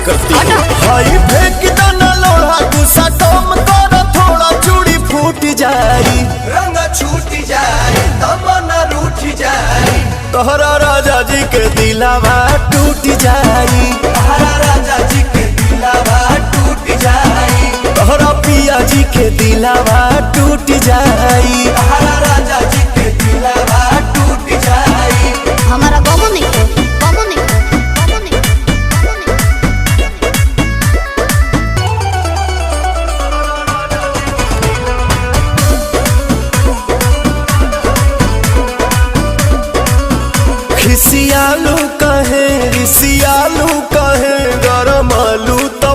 करती है। हाई फेंक दाना लोढ़ा गुस्सा कम कर थोड़ा चूड़ी फूट जाई रंग छूट जाए तमन्ना रूठ जाए तोहरा राजा जी के दिलावा टूट जाई तोहरा राजा जी के दिलावा टूट जाए तोहरा पिया जी के दिलावा टूट जाई तोहरा राजा जी के दिलावा टूट जाए। हमारा बाबू नहीं बाबू नहीं बाबू नहीं खिसियालू कहे रिसियालू कहे गरम आलू तो